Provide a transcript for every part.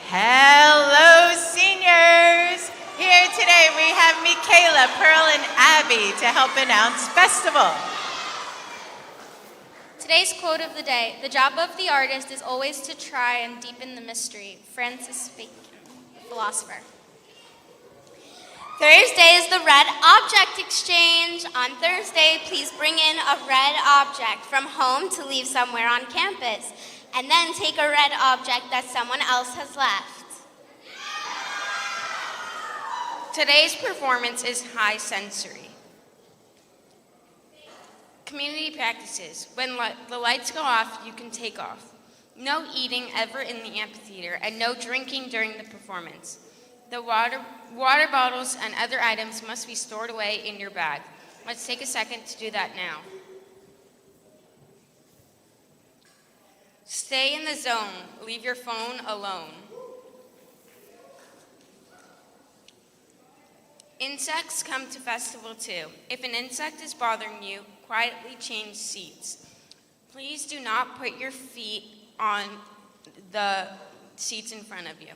Hello, seniors! Here today we have Michaela, Pearl, and Abby to help announce festival. Today's quote of the day: "The job of the artist is always to try and deepen the mystery." Francis Bacon, philosopher. Thursday is the red object exchange. On Thursday, please bring in a red object from home to leave somewhere on campus, and then take a red object that someone else has left. Today's performance is high sensory. Community practices. When the lights go off, you can take off. No eating ever in the amphitheater, and no drinking during the performance. The water bottles and other items must be stored away in your bag. Let's take a second to do that now. Stay in the zone. Leave your phone alone. Insects come to festival too. If an insect is bothering you, quietly change seats. Please do not put your feet on the seats in front of you.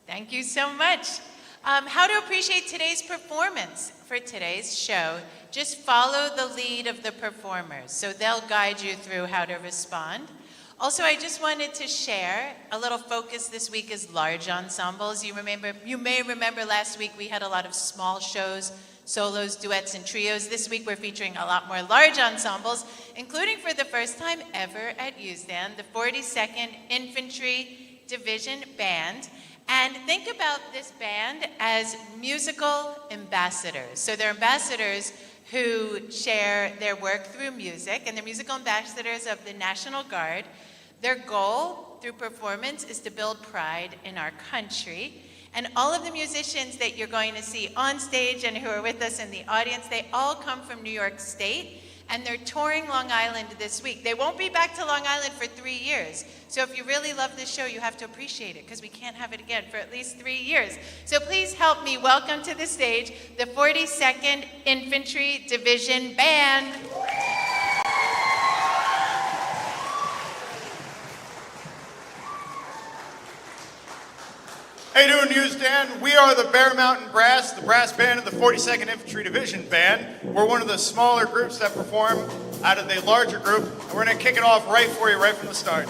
Thank you so much. How to appreciate today's performance for today's show. Just follow the lead of the performers, so they'll guide you through how to respond. Also, I just wanted to share a little focus this week is large ensembles. You may remember last week we had a lot of small shows, solos, duets, and trios. This week we're featuring a lot more large ensembles, including for the first time ever at Usdan, the 42nd Infantry Division Band. And think about this band as musical ambassadors. So they're ambassadors who share their work through music, and they're musical ambassadors of the National Guard. Their goal through performance is to build pride in our country. And all of the musicians that you're going to see on stage and who are with us in the audience, they all come from New York State, and they're touring Long Island this week. They won't be back to Long Island for 3 years. So if you really love this show, you have to appreciate it, because we can't have it again for at least 3 years. So please help me welcome to the stage the 42nd Infantry Division Band. How you doing, Usdan? We are the Bear Mountain Brass, the brass band of the 42nd Infantry Division Band. We're one of the smaller groups that perform out of the larger group, and we're going to kick it off right for you right from the start.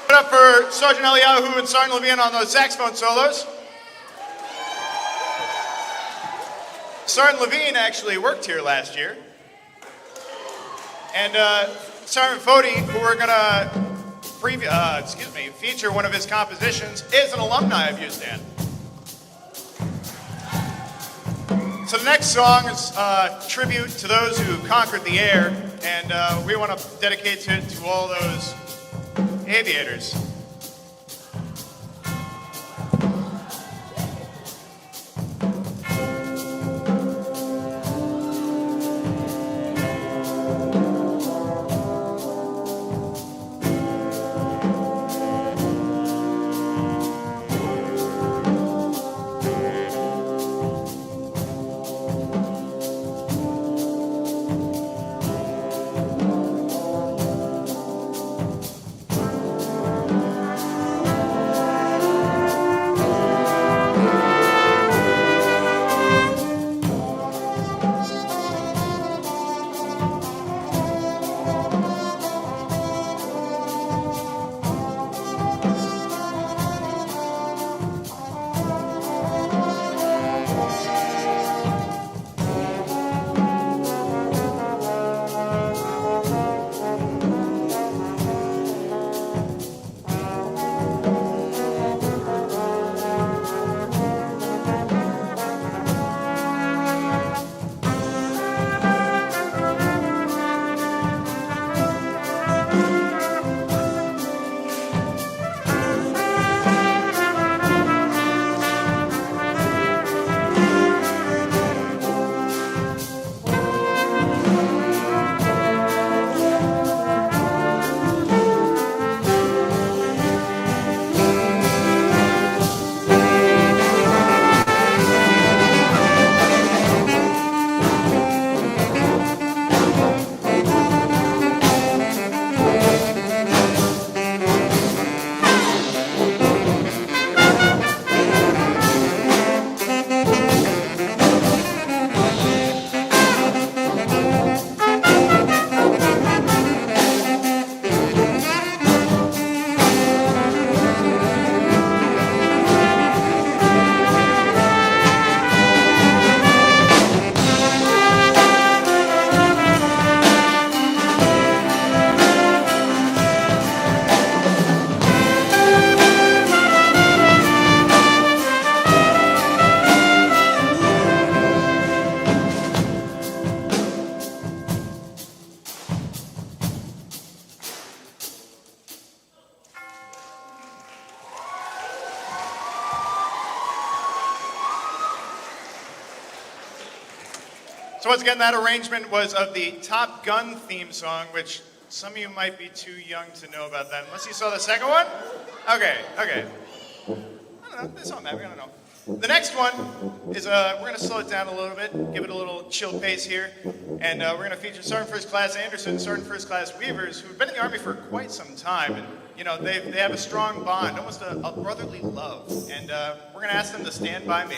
Put up for Sergeant Eliyahu and Sergeant Levine on those saxophone solos. Sergeant Levine actually worked here last year. And Sergeant Foti, who we're going to feature one of his compositions, is an alumni of Usdan. So the next song is a tribute to those who conquered the air, and we want to dedicate it to all those aviators. So once again, that arrangement was of the Top Gun theme song, which some of you might be too young to know about that, unless you saw the second one? Okay. I don't know, this song, man, we gotta know. The next one is we're going to slow it down a little bit, give it a little chill pace here, and we're going to feature Sergeant First Class Anderson and Sergeant First Class Weavers, who've been in the Army for quite some time, and they have a strong bond, almost a brotherly love, and we're going to ask them to stand by me.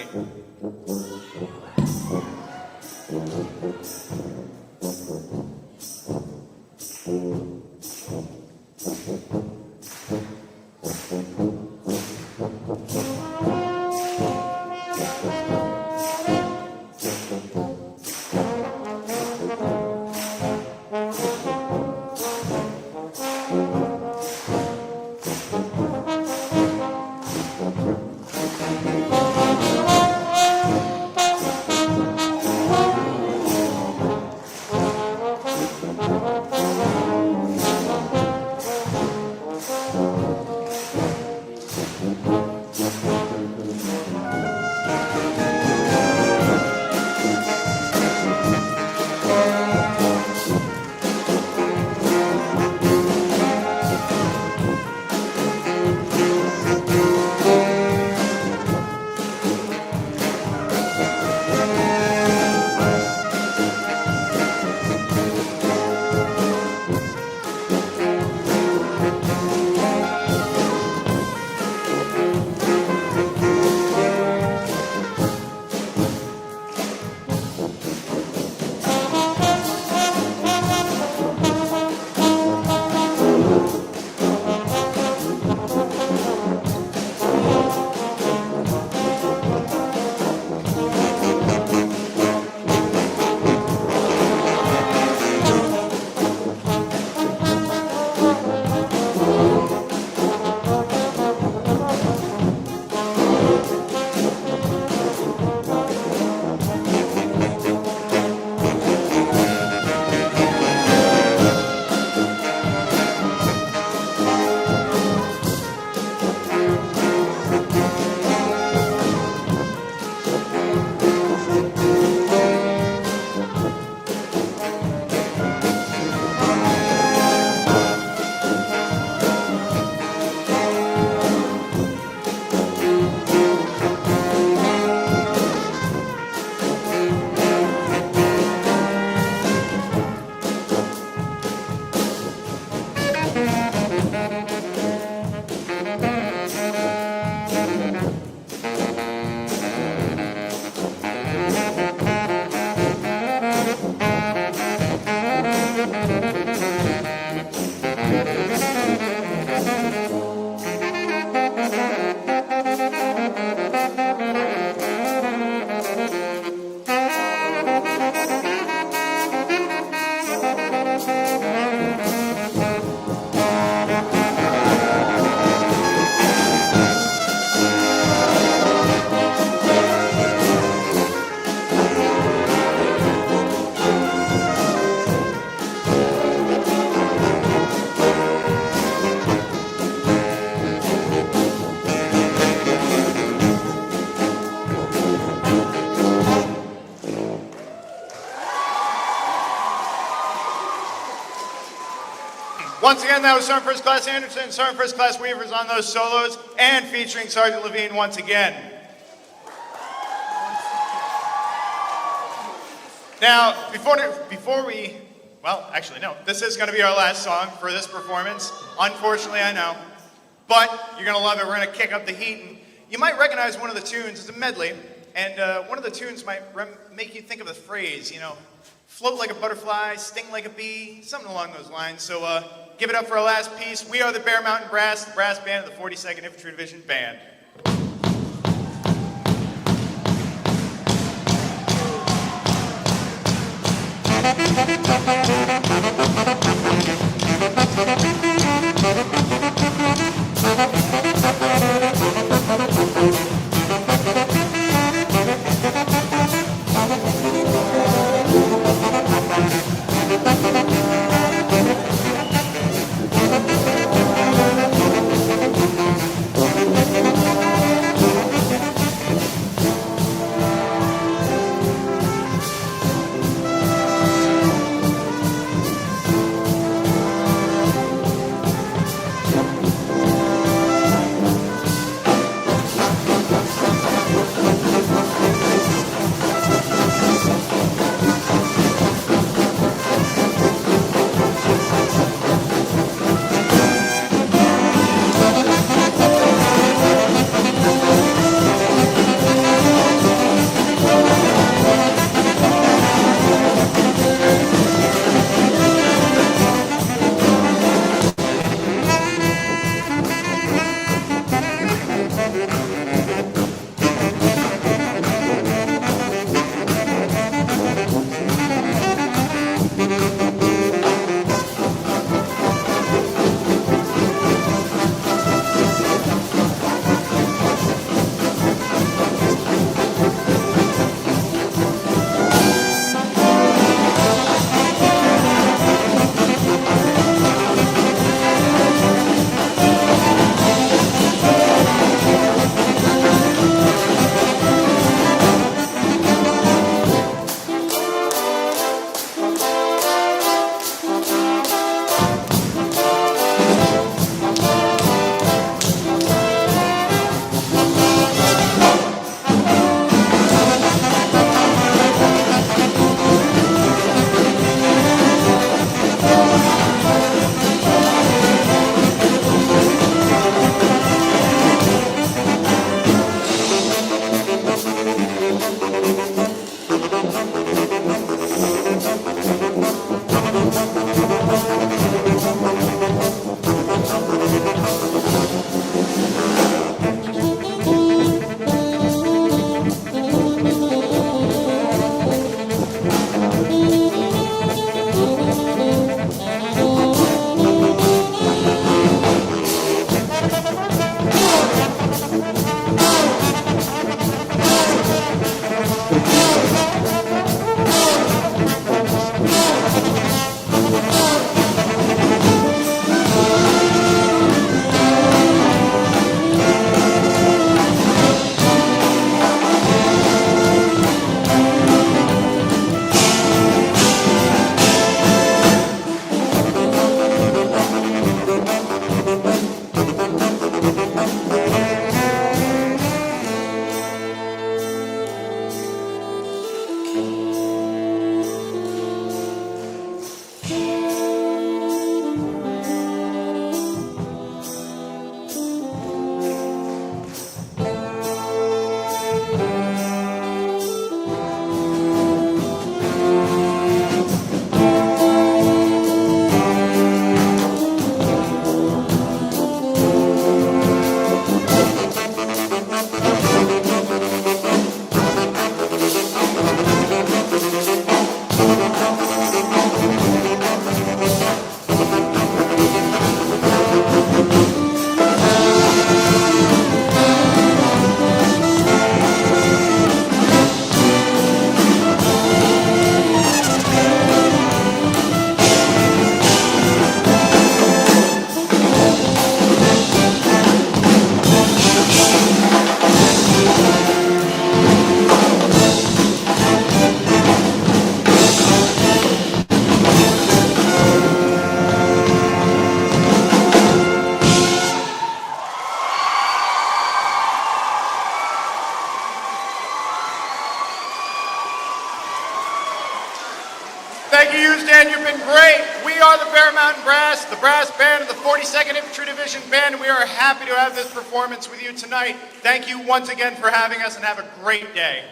Once again, that was Sergeant First Class Anderson and Sergeant First Class Weavers on those solos, and featuring Sergeant Levine once again. Now, before we, well, actually, no, this is going to be our last song for this performance. Unfortunately, I know. But you're going to love it. We're going to kick up the heat. And you might recognize one of the tunes. It's a medley. And one of the tunes might make you think of the phrase, float like a butterfly, sting like a bee, something along those lines. So give it up for our last piece. We are the Bear Mountain Brass, the brass band of the 42nd Infantry Division Band. been great. We are the Bear Mountain Brass, the brass band of the 42nd Infantry Division Band, and we are happy to have this performance with you tonight. Thank you once again for having us, and have a great day.